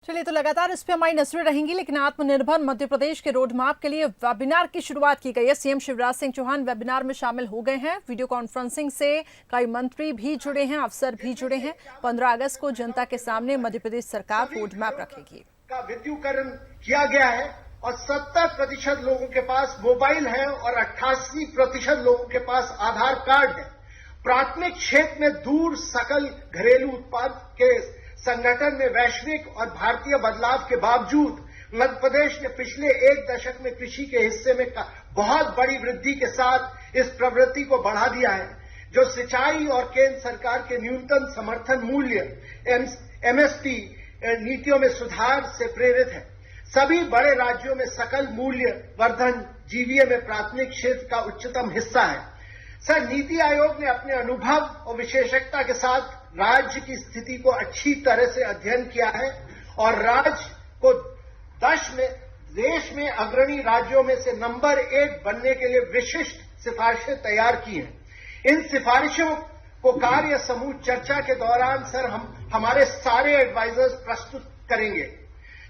चलिए, तो लगातार इस पे हमारी नजरें रहेंगी, लेकिन आत्मनिर्भर मध्य प्रदेश के रोड मैप के लिए वेबिनार की शुरुआत की गई है। सीएम शिवराज सिंह चौहान वेबिनार में शामिल हो गए हैं। वीडियो कॉन्फ्रेंसिंग से कई मंत्री भी जुड़े हैं, अफसर भी जुड़े हैं। 15 अगस्त को जनता के सामने मध्य प्रदेश सरकार रोड मैप रखेगी। का विद्युतीकरण किया गया है और 70% लोगों के पास मोबाइल है और 88% लोगों के पास आधार कार्ड है। प्राथमिक क्षेत्र में दूर सकल घरेलू उत्पाद के संगठन में वैश्विक और भारतीय बदलाव के बावजूद मध्य प्रदेश ने पिछले एक दशक में कृषि के हिस्से में बहुत बड़ी वृद्धि के साथ इस प्रवृत्ति को बढ़ा दिया है, जो सिंचाई और केंद्र सरकार के न्यूनतम समर्थन मूल्य एमएसपी नीतियों में सुधार से प्रेरित है। सभी बड़े राज्यों में सकल मूल्य वर्धन जीवीए में प्राथमिक क्षेत्र का उच्चतम हिस्सा है। सर, नीति आयोग ने अपने अनुभव और विशेषज्ञता के साथ राज्य की स्थिति को अच्छी तरह से अध्ययन किया है और राज्य को देश में अग्रणी राज्यों में से नंबर 1 बनने के लिए विशिष्ट सिफारिशें तैयार की हैं। इन सिफारिशों को कार्य समूह चर्चा के दौरान सर हमारे सारे एडवाइजर्स प्रस्तुत करेंगे।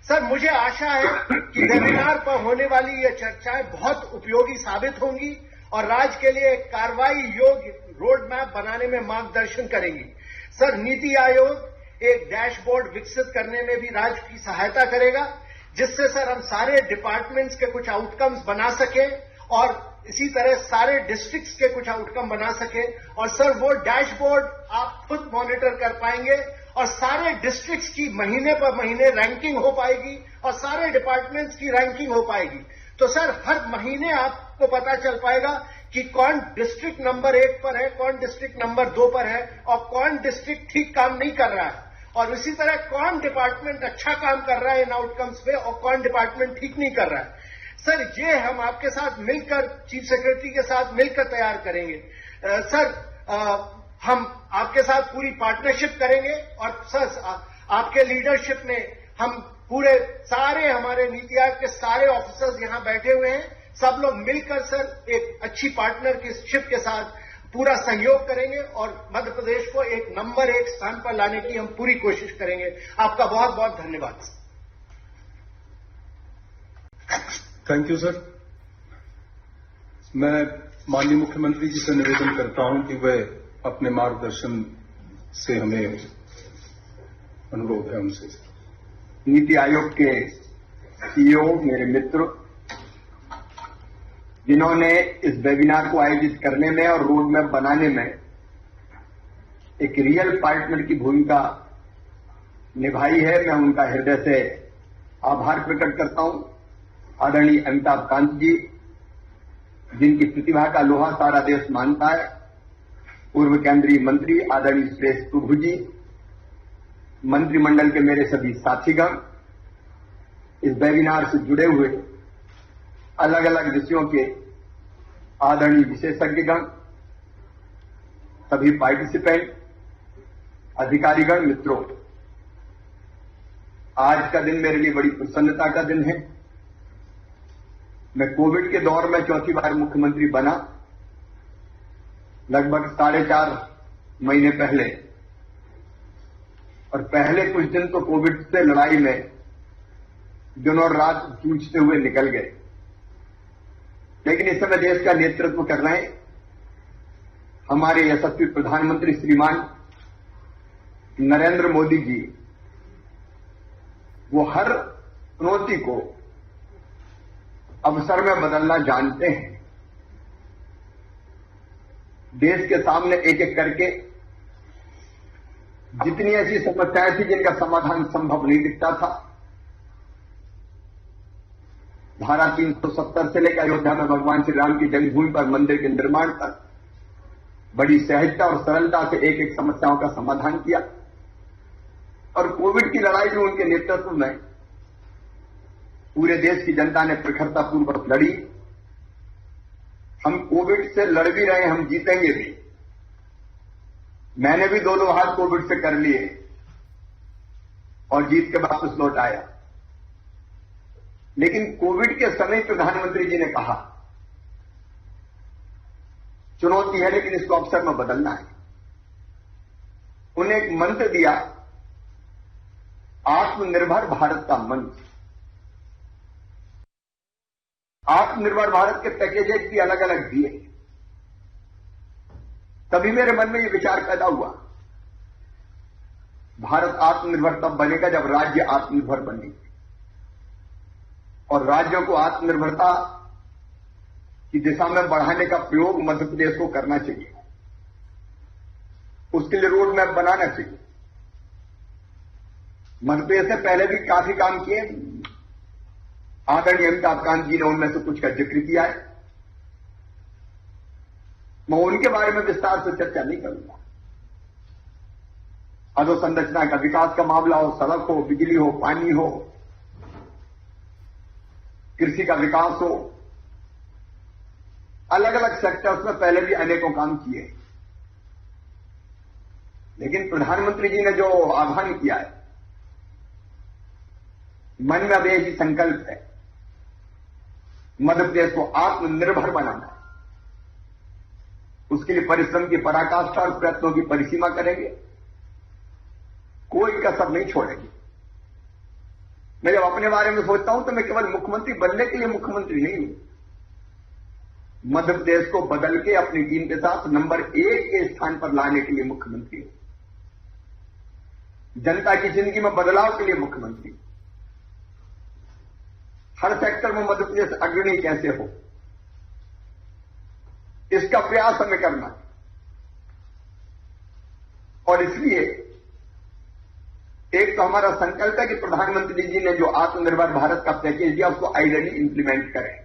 सर, मुझे आशा है कि वेबिनार पर होने वाली ये चर्चाएं बहुत उपयोगी साबित होंगी और राज्य के लिए एक कार्रवाई योग्य रोड मैप बनाने में मार्गदर्शन करेंगी। सर, नीति आयोग एक डैशबोर्ड विकसित करने में भी राज्य की सहायता करेगा, जिससे सर हम सारे डिपार्टमेंट्स के कुछ आउटकम्स बना सके और इसी तरह सारे डिस्ट्रिक्ट्स के कुछ आउटकम बना सके। और सर, वो डैशबोर्ड आप खुद मॉनिटर कर पाएंगे और सारे डिस्ट्रिक्ट्स की महीने पर महीने रैंकिंग हो पाएगी और सारे डिपार्टमेंट्स की रैंकिंग हो पाएगी। तो सर, हर महीने आपको पता चल पाएगा कि कौन डिस्ट्रिक्ट नंबर 1 पर है, कौन डिस्ट्रिक्ट नंबर 2 पर है और कौन डिस्ट्रिक्ट ठीक काम नहीं कर रहा है, और इसी तरह कौन डिपार्टमेंट अच्छा काम कर रहा है इन आउटकम्स पे और कौन डिपार्टमेंट ठीक नहीं कर रहा है। सर, ये हम आपके साथ मिलकर, चीफ सेक्रेटरी के साथ मिलकर तैयार करेंगे। सर, हम आपके साथ पूरी पार्टनरशिप करेंगे और सर आपके लीडरशिप में हम पूरे सारे हमारे नीति आयोग के सारे ऑफिसर्स यहां बैठे हुए हैं, सब लोग मिलकर सर एक अच्छी पार्टनरशिप के साथ पूरा सहयोग करेंगे और मध्य प्रदेश को एक नंबर 1 स्थान पर लाने की हम पूरी कोशिश करेंगे। आपका बहुत बहुत धन्यवाद। Thank you sir. मैं माननीय मुख्यमंत्री जी से निवेदन करता हूं कि वे अपने मार्गदर्शन से हमें अनुरोध है उनसे। नीति आयोग के सीईओ मेरे मित्र, जिन्होंने इस वेबिनार को आयोजित करने में और रोड मैप बनाने में एक रियल पार्टनर की भूमिका निभाई है, मैं उनका हृदय से आभार प्रकट करता हूं। आदरणीय अमिताभ कांत जी, जिनकी प्रतिभा का लोहा सारा देश मानता है, पूर्व केंद्रीय मंत्री आदरणीय सुरेश प्रभु जी, मंत्रिमंडल के मेरे सभी साथीगण, इस वेबिनार से जुड़े हुए अलग अलग विषयों के आदरणीय विशेषज्ञगण, सभी पार्टिसिपेंट, अधिकारीगण, मित्रों, आज का दिन मेरे लिए बड़ी प्रसन्नता का दिन है। मैं कोविड के दौर में चौथी बार मुख्यमंत्री बना, लगभग 4.5 महीने पहले, और पहले कुछ दिन तो कोविड से लड़ाई में दिन और रात जूझते हुए निकल गए, लेकिन इस समय देश का नेतृत्व कर रहे हैं हमारे यशस्वी प्रधानमंत्री श्रीमान नरेंद्र मोदी जी। वो हर चुनौती को अवसर में बदलना जानते हैं। देश के सामने एक एक करके जितनी ऐसी समस्याएं थी जिनका समाधान संभव नहीं दिखता था, धारा 370 से लेकर अयोध्या में भगवान श्री राम की जन्मभूमि पर मंदिर के निर्माण तक बड़ी सहजता और सरलता से एक एक समस्याओं का समाधान किया। और कोविड की लड़ाई जो उनके नेतृत्व में पूरे देश की जनता ने प्रखरता पूर्वक लड़ी। हम कोविड से लड़ भी रहे, हम जीतेंगे भी। मैंने भी 2 हाथ कोविड से कर लिए और जीत के वापस लौट आया। लेकिन कोविड के समय प्रधानमंत्री जी ने कहा, चुनौती है लेकिन इसको अवसर में बदलना है। उन्हें एक मंत्र दिया आत्मनिर्भर भारत का मंत्र। आत्मनिर्भर भारत के पैकेजेज भी अलग अलग दिए। तभी मेरे मन में यह विचार पैदा हुआ, भारत आत्मनिर्भर तब बनेगा जब राज्य आत्मनिर्भर बनेंगे, और राज्यों को आत्मनिर्भरता की दिशा में बढ़ाने का प्रयोग मध्य प्रदेश को करना चाहिए। उसके लिए रोड मैप बनाना चाहिए। मध्य प्रदेश ने पहले भी काफी काम किए, आदरणीय अमिताभ कांत जी ने उनमें से कुछ का जिक्र किया है। मैं उनके बारे में विस्तार से चर्चा नहीं करूंगा। अधोसंरचना का विकास का मामला हो, सड़क हो, बिजली हो, पानी हो, कृषि का विकास हो, अलग अलग सेक्टर्स में पहले भी अनेकों काम किए। लेकिन प्रधानमंत्री जी ने जो आह्वान किया है, मन में अब एक ही संकल्प है, मध्य प्रदेश को आत्मनिर्भर बनाना है। उसके लिए परिश्रम की पराकाष्ठा और प्रयत्नों की परिसीमा करेंगे, कोई कसर नहीं छोड़ेंगे। मैं जब अपने बारे में सोचता हूं तो मैं केवल मुख्यमंत्री बनने के लिए मुख्यमंत्री नहीं हूं, मध्य प्रदेश को बदल के अपनी टीम के साथ नंबर 1 के स्थान पर लाने के लिए मुख्यमंत्री हूं, जनता की जिंदगी में बदलाव के लिए मुख्यमंत्री। हर सेक्टर में मध्य प्रदेश अग्रणी कैसे हो, इसका प्रयास हमें करना है। और इसलिए एक तो हमारा संकल्प है कि प्रधानमंत्री जी ने जो आत्मनिर्भर भारत का पैकेज दिया उसको आइडियली इंप्लीमेंट करें।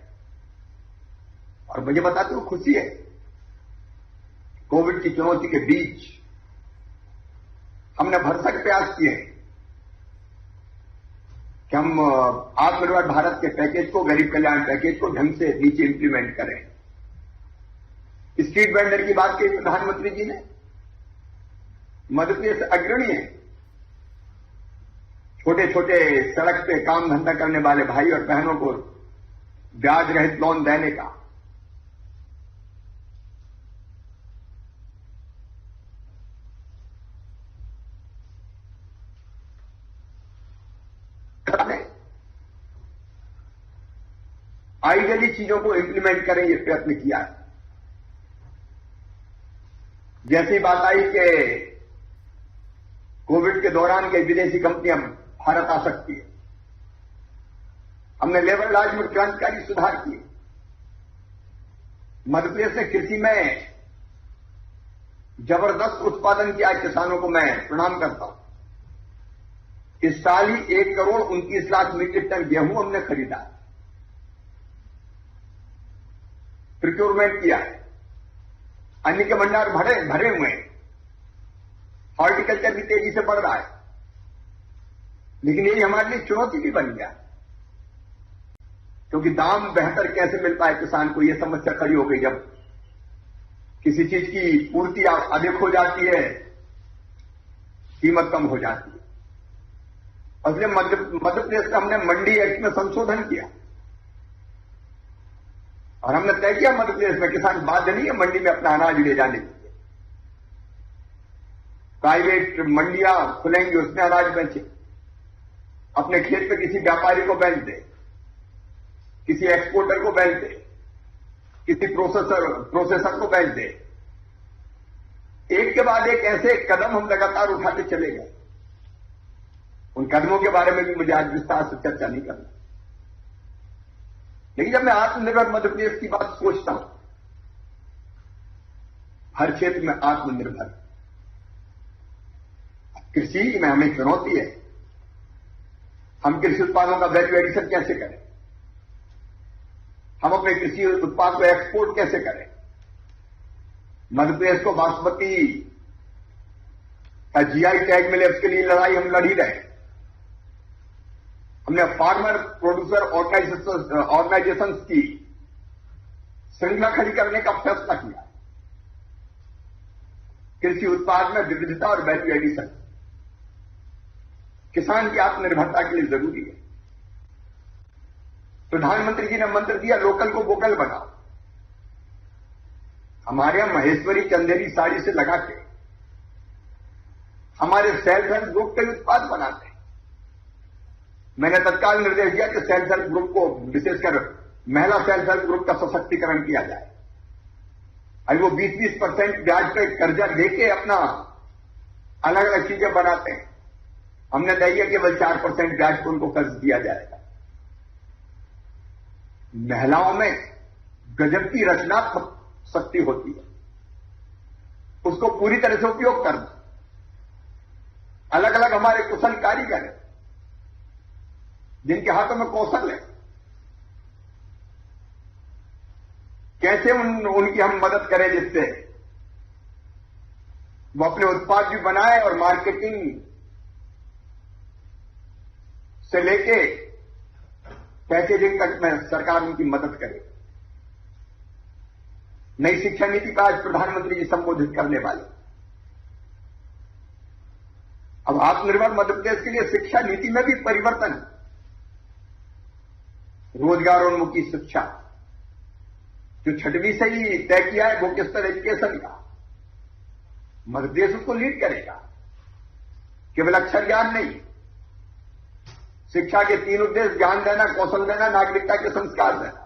और मुझे बताते हुए खुशी है, कोविड की चुनौती के बीच हमने भरसक प्रयास किए हैं कि हम आत्मनिर्भर भारत के पैकेज को, गरीब कल्याण पैकेज को ढंग से नीचे इंप्लीमेंट करें। स्ट्रीट वेंडर की बात कही प्रधानमंत्री जी ने, मध्य प्रदेश अग्रणी है। छोटे छोटे सड़क पे काम धंधा करने वाले भाई और बहनों को ब्याज रहित लोन देने का आइडियली चीजों को इंप्लीमेंट करें, ये प्रयत्न किया है। जैसी बात आई कि कोविड के दौरान कई विदेशी कंपनियां भारत आ सकती है, हमने लेबर लॉज में क्रांतिकारी सुधार किए। मध्य प्रदेश ने कृषि में जबरदस्त उत्पादन किया, किसानों को मैं प्रणाम करता हूं। इस साल ही 1,29,00,000 मीट्रिक टन गेहूं हमने खरीदा, प्रिक्योरमेंट किया है। अन्न के भंडार भरे हुए हैं, हॉर्टिकल्चर भी तेजी से बढ़ रहा है। लेकिन यही हमारे लिए चुनौती भी बन गया, क्योंकि दाम बेहतर कैसे मिल पाए किसान को, यह समस्या खड़ी हो गई। जब किसी चीज की पूर्ति अधिक हो जाती है, कीमत कम हो जाती है। इसलिए मध्य प्रदेश का हमने मंडी एक्ट में संशोधन किया और हमने तय किया मध्य प्रदेश में किसान बाध्य नहीं है मंडी में अपना अनाज ले जाने के लिए। प्राइवेट मंडियां खुलेंगी, उसमें अनाज बेचे, अपने खेत पे किसी व्यापारी को बेच दे, किसी एक्सपोर्टर को बेच दे, किसी प्रोसेसर को बेच दे। एक के बाद एक ऐसे कदम हम लगातार उठाते चले गए। उन कदमों के बारे में भी मुझे आज विस्तार से चर्चा नहीं करना। लेकिन जब मैं आत्मनिर्भर मध्य प्रदेश की बात सोचता हूं, हर क्षेत्र में आत्मनिर्भर। कृषि में हमें चुनौती है, हम कृषि उत्पादों का वैल्यू एडिशन कैसे करें, हम अपने कृषि उत्पाद को एक्सपोर्ट कैसे करें। मध्य प्रदेश को बासमती का जीआई टैग मिले, उसके लिए लड़ाई हम लड़ ही रहे। हमने फार्मर प्रोड्यूसर ऑर्गेनाइजेशंस की श्रृंखला खड़ी करने का फैसला किया। कृषि उत्पाद में विविधता और वैल्यू एडिशन किसान की आत्मनिर्भरता के लिए जरूरी है। प्रधानमंत्री जी ने मंत्र दिया, लोकल को वोकल बनाओ। हमारे यहां महेश्वरी चंदेरी साड़ी से लगा के हमारे सेल्फ हेल्प ग्रुप के उत्पाद बनाते हैं। मैंने तत्काल निर्देश दिया कि सेल्फ हेल्प ग्रुप को, विशेषकर महिला सेल्फ हेल्प ग्रुप का सशक्तिकरण किया जाए। अभी वो 20-20% ब्याज पे कर्जा लेके अपना अलग अलग चीजें बनाते हैं। हमने तय किया केवल 4% ब्याज पर उनको कर्ज दिया जाएगा। महिलाओं में गजब की रचनात्मक शक्ति होती है, उसको पूरी तरह से उपयोग करना। अलग अलग हमारे कुशल कारीगर हैं जिनके हाथों में कौशल है, कैसे उनकी हम मदद करें जिससे वो अपने उत्पाद भी बनाए और मार्केटिंग से लेके पैकेजिंग तक में सरकार उनकी मदद करे। नई शिक्षा नीति का आज प्रधानमंत्री जी संबोधित करने वाले। अब आत्मनिर्भर मध्य प्रदेश के लिए शिक्षा नीति में भी परिवर्तन, रोजगारोन्मुखी शिक्षा जो 6वीं से ही तय किया है वोकेशनल एजुकेशन का, मध्य प्रदेश उसको लीड करेगा। केवल अक्षर ज्ञान नहीं, शिक्षा के 3 उद्देश्य: ज्ञान देना, कौशल देना, नागरिकता के संस्कार देना।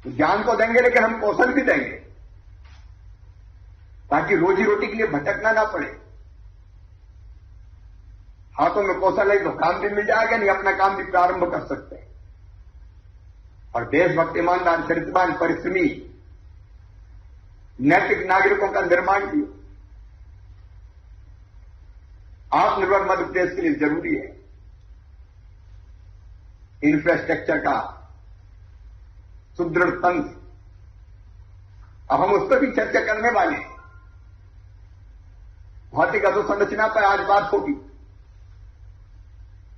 ज्ञान तो देंगे लेकिन हम कौशल भी देंगे ताकि रोजी रोटी के लिए भटकना ना पड़े। हाथों में कौशल है तो काम भी मिल जाएगा, नहीं अपना काम भी प्रारंभ कर सकते हैं। और देशभक्त, ईमानदार, चरित्रवान, परिश्रमी, नैतिक नागरिकों का निर्माण भी आत्मनिर्भर मध्य प्रदेश के लिए जरूरी है। इंफ्रास्ट्रक्चर का सुदृढ़ तंत्र, अब हम उस पर भी चर्चा करने वाले हैं। भौतिक अधोसंरचना पर आज बात होगी।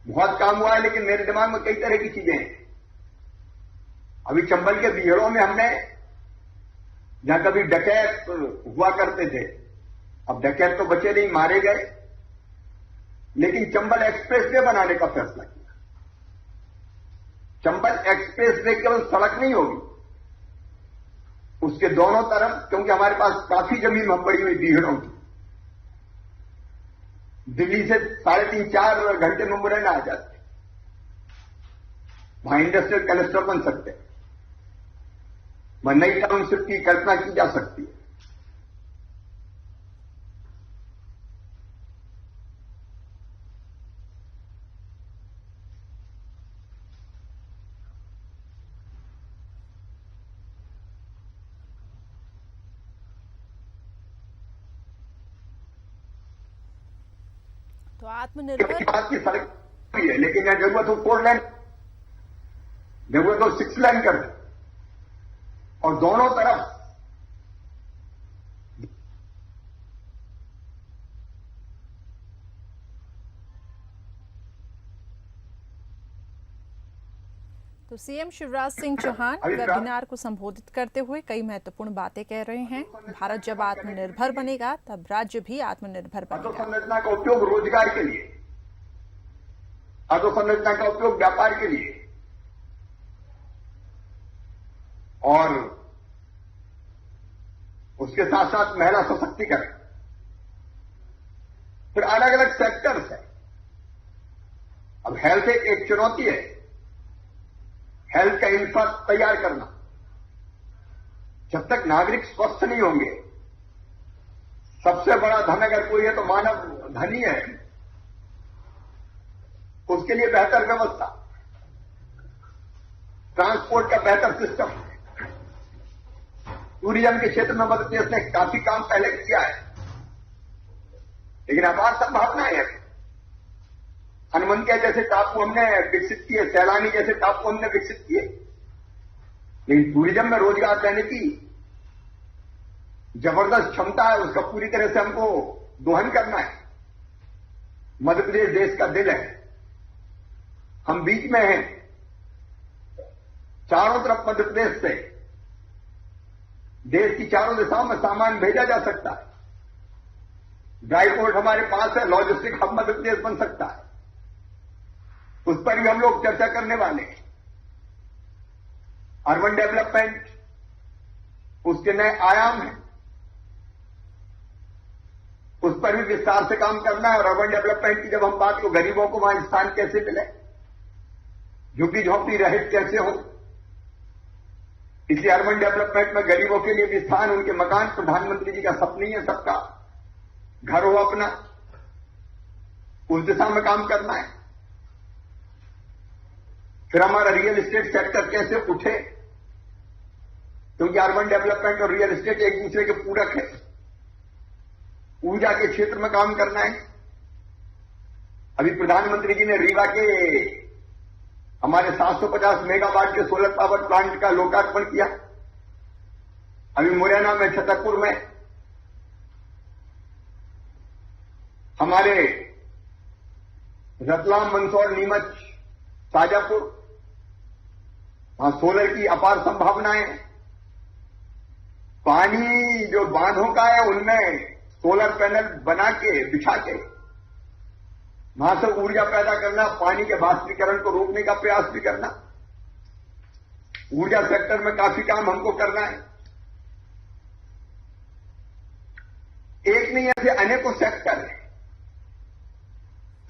बहुत काम हुआ है लेकिन मेरे दिमाग में कई तरह की चीजें हैं। अभी चंबल के बिहड़ों में हमने, जहां कभी डकैत हुआ करते थे, अब डकैत तो बचे नहीं, मारे गए, लेकिन चंबल एक्सप्रेस वे बनाने का फैसला किया। चंबल एक्सप्रेस वे केवल सड़क नहीं होगी, उसके दोनों तरफ, क्योंकि हमारे पास काफी जमीन पड़ी हुई बिहड़ों की, दिल्ली से 3.5-4 घंटे में मुरैना आ जाते, वहां इंडस्ट्रियल क्लस्टर बन सकते हैं, वहां नई टाउनशिप की कल्पना की जा सकती है। तो आत्मनिर्भर बात की सड़क भी है, लेकिन यहां जरूरत हो 4 लेन, जरूरत हो 6 लेन कर दे, और दोनों तरफ तो सीएम शिवराज सिंह चौहान वेबिनार को संबोधित करते हुए कई महत्वपूर्ण बातें कह रहे हैं। भारत जब आत्मनिर्भर बनेगा तब राज्य भी आत्मनिर्भर बनेगा। अधोसंरचना का उपयोग रोजगार के लिए, अधोसंरचना का उपयोग व्यापार के लिए, और उसके साथ साथ महिला सशक्तिकरण। फिर अलग अलग सेक्टर्स है। अब हेल्थ एक चुनौती है, हेल्थ का इंफ्रा तैयार करना। जब तक नागरिक स्वस्थ नहीं होंगे, सबसे बड़ा धन अगर कोई है तो मानव धन ही है, उसके लिए बेहतर व्यवस्था, ट्रांसपोर्ट का बेहतर सिस्टम। टूरिज्म के क्षेत्र में मध्य प्रदेश ने काफी काम पहले किया है, लेकिन अपार संभावनाएं हैं। हनुमंतिया जैसे टापू हमने विकसित किए, सैलानी जैसे टापू हमने विकसित किए, लेकिन टूरिज्म में रोजगार देने की जबरदस्त क्षमता है, उसका पूरी तरह से हमको दोहन करना है। मध्य प्रदेश देश का दिल है, हम बीच में हैं, चारों तरफ मध्य प्रदेश से देश की चारों दिशाओं में सामान भेजा जा सकता है। ड्राई पोर्ट हमारे पास है, लॉजिस्टिक हब मध्य प्रदेश बन सकता है, उस पर भी हम लोग चर्चा करने वाले हैं। अर्बन डेवलपमेंट, उसके नए आयाम हैं, उस पर भी विस्तार से काम करना है। और अर्बन डेवलपमेंट की जब हम बात को, गरीबों को वहां स्थान कैसे मिले, झुग्गी झोंपड़ी रहित कैसे हो। इसलिए अर्बन डेवलपमेंट में गरीबों के लिए भी स्थान, उनके मकान, प्रधानमंत्री जी का सपना है सबका घर हो अपना, उस दिशा में काम करना है। फिर हमारा रियल एस्टेट सेक्टर कैसे उठे, क्योंकि अर्बन डेवलपमेंट और रियल एस्टेट एक दूसरे के पूरक है। ऊर्जा के क्षेत्र में काम करना है। अभी प्रधानमंत्री जी ने रीवा के हमारे 750 मेगावाट के सोलर पावर प्लांट का लोकार्पण किया। अभी मुरैना में, छतरपुर में, हमारे रतलाम, मंदसौर, नीमच, शाजापुर, वहां सोलर की अपार संभावनाएं। पानी जो बांधों का है उनमें सोलर पैनल बना के, बिछा के वहां से ऊर्जा पैदा करना, पानी के वाष्पीकरण को रोकने का प्रयास भी करना। ऊर्जा सेक्टर में काफी काम हमको करना है। एक नहीं, ऐसे अनेकों सेक्टर है।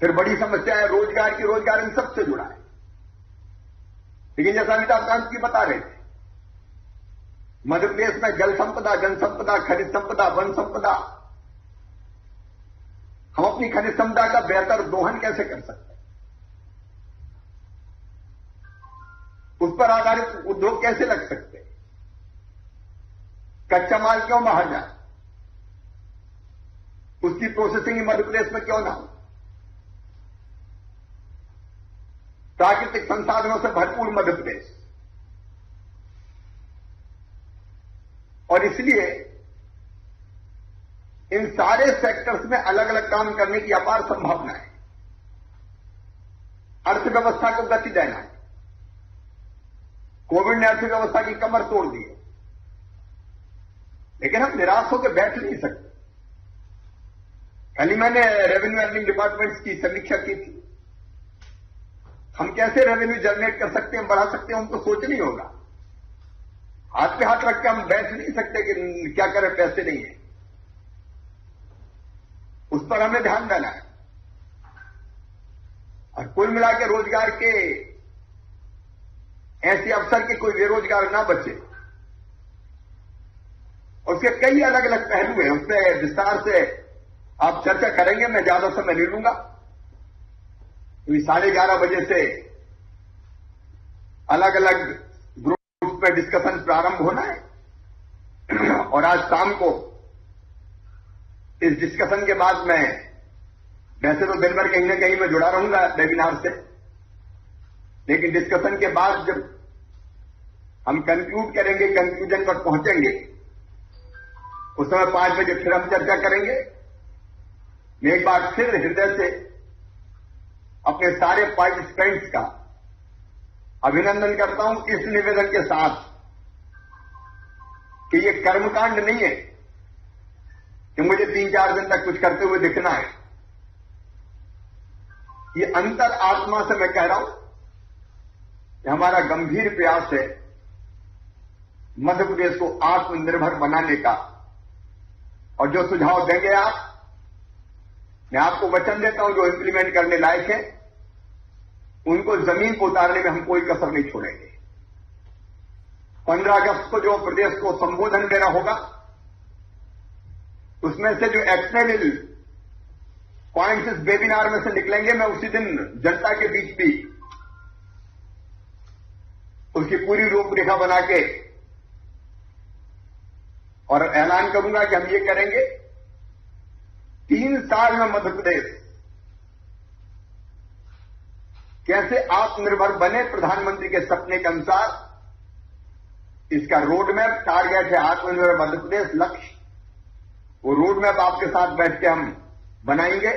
फिर बड़ी समस्या है रोजगार की। रोजगार इन सबसे जुड़ा है। लेकिन जैसा अमिताभ कांत जी बता रहे थे, मध्य प्रदेश में जल संपदा, जन संपदा, खनिज संपदा, वन संपदा, हम अपनी खनिज संपदा का बेहतर दोहन कैसे कर सकते हैं, उस पर आधारित उद्योग कैसे लग सकते हैं, कच्चा माल क्यों बाहर जाए, उसकी प्रोसेसिंग मध्य प्रदेश में क्यों ना हो। प्राकृतिक संसाधनों से भरपूर मध्य प्रदेश, और इसलिए इन सारे सेक्टर्स में अलग अलग काम करने की अपार संभावना है। अर्थव्यवस्था को गति देना है। कोविड ने अर्थव्यवस्था की कमर तोड़ दी है, लेकिन हम निराश होकर बैठ नहीं सकते। कल ही मैंने रेवेन्यू अर्निंग डिपार्टमेंट्स की समीक्षा की थी। हम कैसे रेवेन्यू जनरेट कर सकते हैं, बढ़ा सकते हैं, उनको सोचना ही होगा। हाथ पे हाथ रख के हम बैठ नहीं सकते कि क्या करें, पैसे नहीं है। उस पर हमें ध्यान देना है। और कुल मिला के रोजगार के ऐसे अवसर के कोई बेरोजगार ना बचे। उसके कई अलग अलग पहलू हैं, उसमें विस्तार से आप चर्चा करेंगे। मैं ज्यादा समय नहीं लूंगा, क्योंकि 11:30 बजे से अलग अलग ग्रुप में डिस्कशन प्रारंभ होना है। और आज शाम को इस डिस्कशन के बाद मैं, वैसे तो दिन भर कहीं ना कहीं मैं जुड़ा रहूंगा वेबिनार से, लेकिन डिस्कशन के बाद जब हम कंक्लूड करेंगे, कंक्लूजन पर पहुंचेंगे, उस समय 5 बजे फिर हम चर्चा करेंगे। मैं एक बार फिर हृदय से अपने सारे पार्टिसिपेंट्स का अभिनंदन करता हूं, इस निवेदन के साथ कि ये कर्मकांड नहीं है कि मुझे 3-4 दिन तक कुछ करते हुए दिखना है। ये अंतर आत्मा से मैं कह रहा हूं कि हमारा गंभीर प्रयास है मध्य प्रदेश को आत्मनिर्भर बनाने का। और जो सुझाव देंगे आप, मैं आपको वचन देता हूं, जो इंप्लीमेंट करने लायक है उनको जमीन पर उतारने में हम कोई कसर नहीं छोड़ेंगे। 15 अगस्त को जो प्रदेश को संबोधन देना होगा, उसमें से जो एक्शनेबल पॉइंट्स इस वेबिनार में से निकलेंगे, मैं उसी दिन जनता के बीच भी उसकी पूरी रूपरेखा बना के और ऐलान करूंगा कि हम ये करेंगे। 3 साल में मध्य प्रदेश कैसे आत्मनिर्भर बने प्रधानमंत्री के सपने के अनुसार, इसका रोड मैप, टारगेट है आत्मनिर्भर मध्य प्रदेश लक्ष्य। वो रोड मैप आपके साथ बैठ के हम बनाएंगे।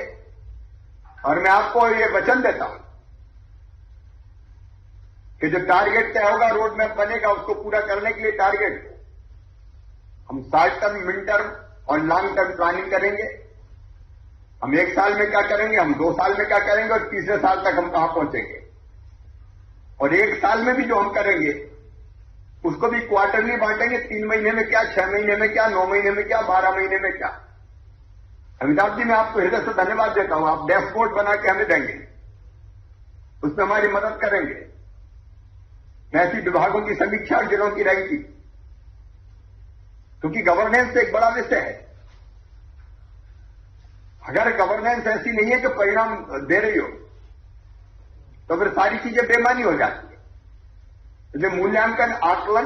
और मैं आपको ये वचन देता हूं कि जो टारगेट तय होगा, रोड मैप बनेगा, उसको पूरा करने के लिए टारगेट हम शॉर्ट टर्म, मिड टर्म और लॉन्ग टर्म प्लानिंग करेंगे। हम 1 साल में क्या करेंगे, हम 2 साल में क्या करेंगे, और तीसरे साल तक हम कहां पहुंचेंगे। और 1 साल में भी जो हम करेंगे उसको भी क्वार्टरली बांटेंगे। 3 महीने में क्या, 6 महीने में क्या, 9 महीने में क्या, 12 महीने में क्या। अमिताभ जी, मैं आपको हृदय से धन्यवाद देता हूं। आप डैशबोर्ड बना के हमें देंगे, उसमें हमारी मदद करेंगे। मैं ऐसी विभागों की समीक्षा और जिलों की रही थी, क्योंकि गवर्नेंस एक बड़ा विषय है। अगर गवर्नेंस ऐसी नहीं है कि परिणाम दे रही हो, तो फिर सारी चीजें बेमानी हो जाती है। इसलिए मूल्यांकन, आकलन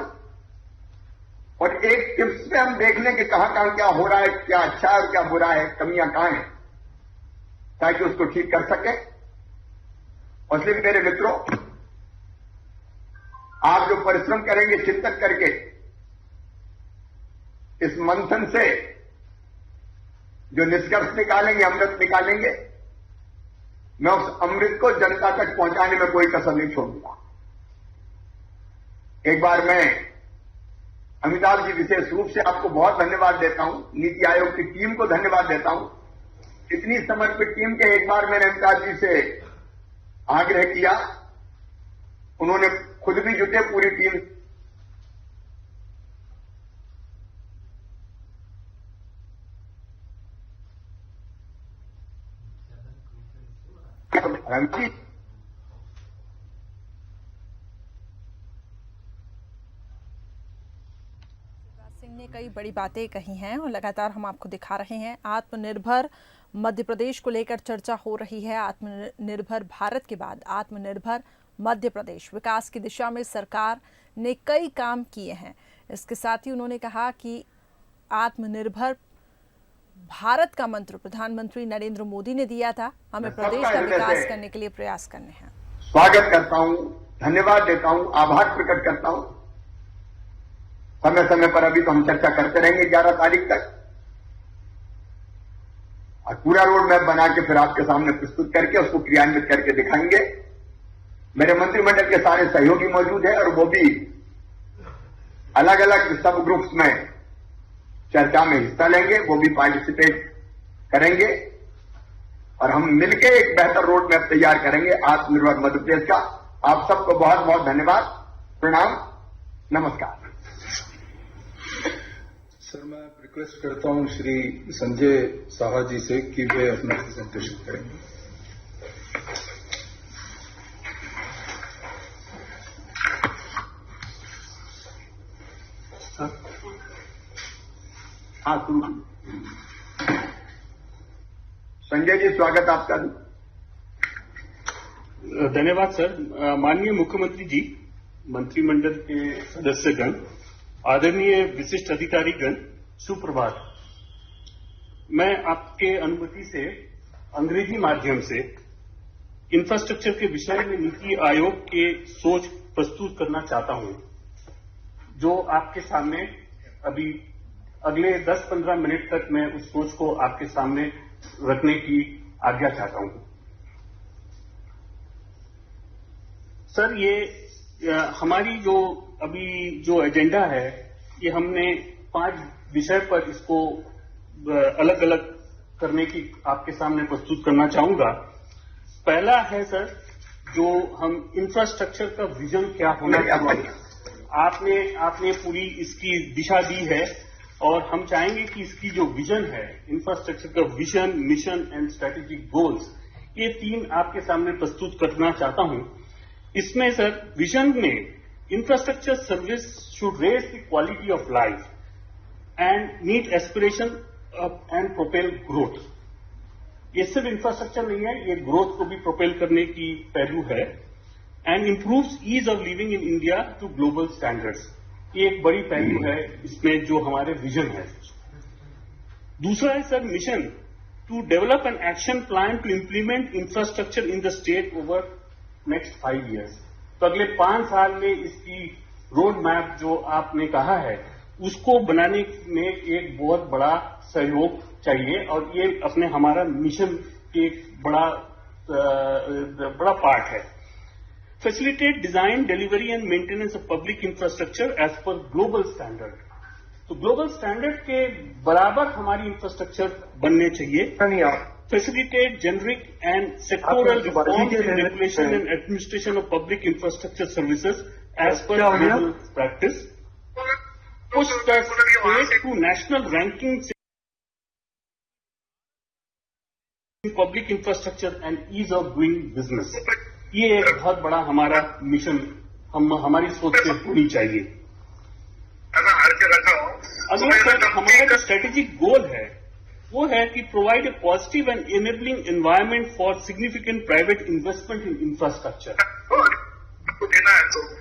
और एक टिप्स में हम देख लें कि कहां क्या हो रहा है, क्या अच्छा है और क्या बुरा है, कमियां कहां हैं, ताकि उसको ठीक कर सके। और इसलिए मेरे मित्रों, आप जो परिश्रम करेंगे चिंतन करके इस मंथन से जो निष्कर्ष निकालेंगे, अमृत निकालेंगे, मैं उस अमृत को जनता तक पहुंचाने में कोई कसर नहीं छोड़ूंगा। एक बार मैं अमिताभ जी विशेष रूप से आपको बहुत धन्यवाद देता हूं, नीति आयोग की टीम को धन्यवाद देता हूं। इतनी समर्पित टीम के एक बार मैंने अमिताभ जी से आग्रह किया, उन्होंने खुद भी जुटे, पूरी टीम। सिंह ने कई बड़ी बातें कही हैं और लगातार हम आपको दिखा रहे हैं। आत्मनिर्भर मध्य प्रदेश को लेकर चर्चा हो रही है। आत्मनिर्भर भारत के बाद आत्मनिर्भर मध्य प्रदेश, विकास की दिशा में सरकार ने कई काम किए हैं। इसके साथ ही उन्होंने कहा कि आत्मनिर्भर भारत का मंत्र प्रधानमंत्री नरेंद्र मोदी ने दिया था, हमें प्रदेश का विकास करने के लिए प्रयास करने हैं। स्वागत करता हूं, धन्यवाद देता हूं, आभार प्रकट करता हूं। समय समय पर अभी तो हम चर्चा करते रहेंगे 11 तारीख तक, और पूरा रोड मैप बना के फिर आपके सामने प्रस्तुत करके उसको क्रियान्वित करके दिखाएंगे। मेरे मंत्रिमंडल के सारे सहयोगी मौजूद हैं और वो भी अलग अलग सब ग्रुप्स में चर्चा में हिस्सा लेंगे, वो भी पार्टिसिपेट करेंगे और हम मिलकर एक बेहतर रोड मैप तैयार करेंगे आत्मनिर्भर मध्य प्रदेश का। आप सबको बहुत बहुत धन्यवाद, प्रणाम, नमस्कार। सर, मैं रिक्वेस्ट करता हूं श्री संजय साहा जी से कि वे अपना प्रेजेंटेशन करेंगे। हाँ, संजय जी, स्वागत आपका। धन्यवाद सर। माननीय मुख्यमंत्री जी, मंत्रिमंडल के सदस्यगण, आदरणीय विशिष्ट अधिकारीगण, सुप्रभात। मैं आपके अनुमति से अंग्रेजी माध्यम से इंफ्रास्ट्रक्चर के विषय में नीति आयोग के सोच प्रस्तुत करना चाहता हूं, जो आपके सामने अभी अगले 10-15 मिनट तक मैं उस सोच को आपके सामने रखने की आज्ञा चाहता हूं। सर, ये हमारी जो अभी जो एजेंडा है, ये हमने 5 विषय पर इसको अलग अलग करने की आपके सामने प्रस्तुत करना चाहूंगा। पहला है सर, जो हम इंफ्रास्ट्रक्चर का विजन क्या होना चाहिए, आपने पूरी इसकी दिशा दी है और हम चाहेंगे कि इसकी जो विजन है, इंफ्रास्ट्रक्चर का vision, mission and strategic goals, ये 3 आपके सामने प्रस्तुत करना चाहता हूं। इसमें सर, विजन में infrastructure service should raise the quality of life and meet aspiration and propel growth. ये सिर्फ इंफ्रास्ट्रक्चर नहीं है, ये ग्रोथ को भी प्रोपेल करने की पहलू है। And improves ease of living in India to global standards. ये एक बड़ी पहलू है इसमें जो हमारे विजन है। दूसरा है sir mission, to develop an action plan to implement infrastructure in the state over next 5 years। तो अगले 5 साल में इसकी रोड मैप जो आपने कहा है, उसको बनाने में एक बहुत बड़ा सहयोग चाहिए और ये अपने हमारा मिशन के एक बड़ा पार्ट है। Facilitate design, delivery and maintenance of public infrastructure as per global standard. तो ग्लोबल स्टैंडर्ड के बराबर हमारी इंफ्रास्ट्रक्चर बनने चाहिए। Facilitate generic and sectoral reforms in regulation and administration of public infrastructure services as per global practice. Push the state to national rankings in public infrastructure and ease of doing business. ये एक बहुत बड़ा हमारा mission हमारी सोच से होनी चाहिए। अगला सर हमारा जो स्ट्रेटेजिक गोल है वो है कि provide a positive and enabling environment for significant private investment in infrastructure.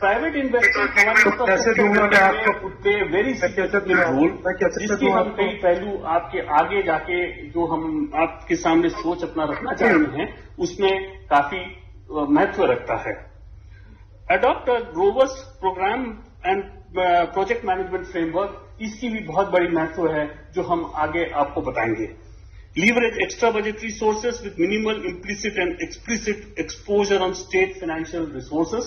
Private investment हमारे वेरी सिग्निफिकेंट रोल, जिसके हम कई पहलू आपके आगे जाके जो हम आपके सामने सोच अपना रखना चाहते हैं उसमें काफी महत्व रखता है। Adopt a robust program and project management framework, इसकी भी बहुत बड़ी महत्व है जो हम आगे आपको बताएंगे। Leverage extra budgetary sources with minimal implicit and explicit exposure on state financial resources.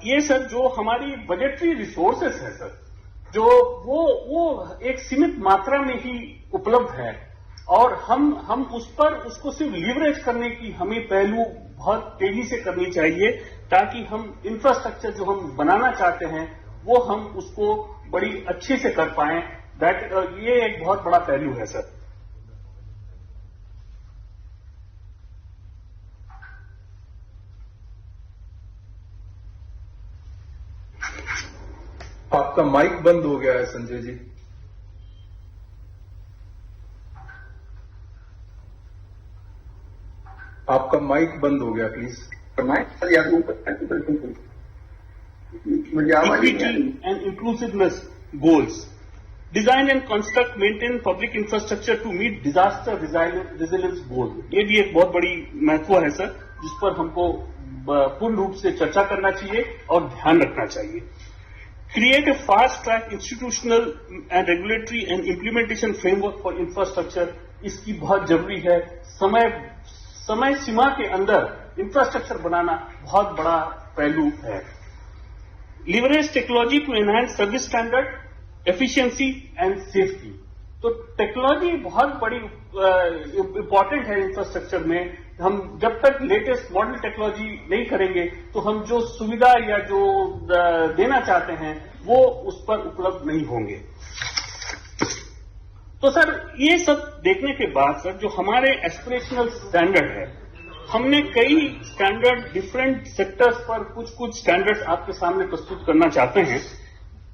ये सर जो हमारी बजटरी रिसोर्सेस है सर, जो वो एक सीमित मात्रा में ही उपलब्ध है और हम उस पर उसको सिर्फ लीवरेज करने की हमें पहलू बहुत तेजी से करनी चाहिए ताकि हम इंफ्रास्ट्रक्चर जो हम बनाना चाहते हैं वो हम उसको बड़ी अच्छे से कर पाएं। ये एक बहुत बड़ा पहलू है सर। आपका माइक बंद हो गया है संजय जी। आपका माइक बंद हो गया, please. Equity and inclusiveness goals. Design and construct, maintain public infrastructure to meet disaster resilience goal. ये भी एक बहुत बड़ी महत्व है सर, जिस पर हमको पूर्ण रूप से चर्चा करना चाहिए और ध्यान रखना चाहिए। Create a fast track institutional and regulatory and implementation framework for infrastructure. इसकी बहुत जरूरी है। समय सीमा के अंदर इंफ्रास्ट्रक्चर बनाना बहुत बड़ा पहलू है। Leverage technology to enhance service standard, efficiency and safety. तो टेक्नोलॉजी बहुत बड़ी इंपॉर्टेंट है इंफ्रास्ट्रक्चर में। हम जब तक लेटेस्ट मॉडर्न टेक्नोलॉजी नहीं करेंगे तो हम जो सुविधा या जो देना चाहते हैं वो उस पर उपलब्ध नहीं होंगे। तो सर ये सब देखने के बाद सर जो हमारे एस्पिरेशनल स्टैंडर्ड है, हमने कई स्टैंडर्ड डिफरेंट सेक्टर्स पर कुछ स्टैंडर्ड्स आपके सामने प्रस्तुत करना चाहते हैं।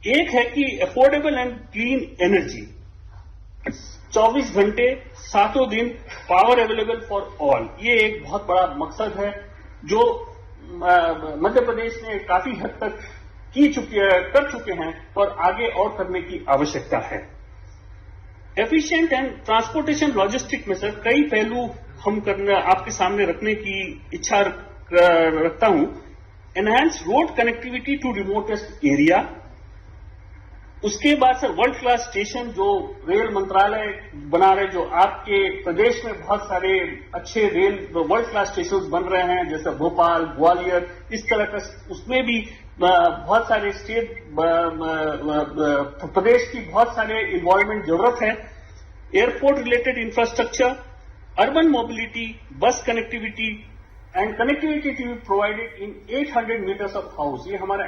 एक है कि अफोर्डेबल एंड क्लीन एनर्जी, 24 घंटे 7 दिन पावर अवेलेबल फॉर ऑल। ये एक बहुत बड़ा मकसद है जो मध्य प्रदेश ने काफी हद तक कर चुके हैं और आगे और करने की आवश्यकता है। एफिशिएंट एंड ट्रांसपोर्टेशन लॉजिस्टिक में सर कई पहलू हम आपके सामने रखने की इच्छा रखता हूं। Enhance road connectivity to remotest area. उसके बाद सर वर्ल्ड क्लास स्टेशन जो रेल मंत्रालय बना रहे, जो आपके प्रदेश में बहुत सारे अच्छे रेल वर्ल्ड क्लास स्टेशन बन रहे हैं जैसे भोपाल, ग्वालियर, इस तरह का, उसमें भी बहुत सारे प्रदेश की बहुत सारे इन्वॉल्वमेंट जरूरत है। Airport related infrastructure, urban mobility, bus connectivity and connectivity to be provided in 800 meters of house. ये हमारा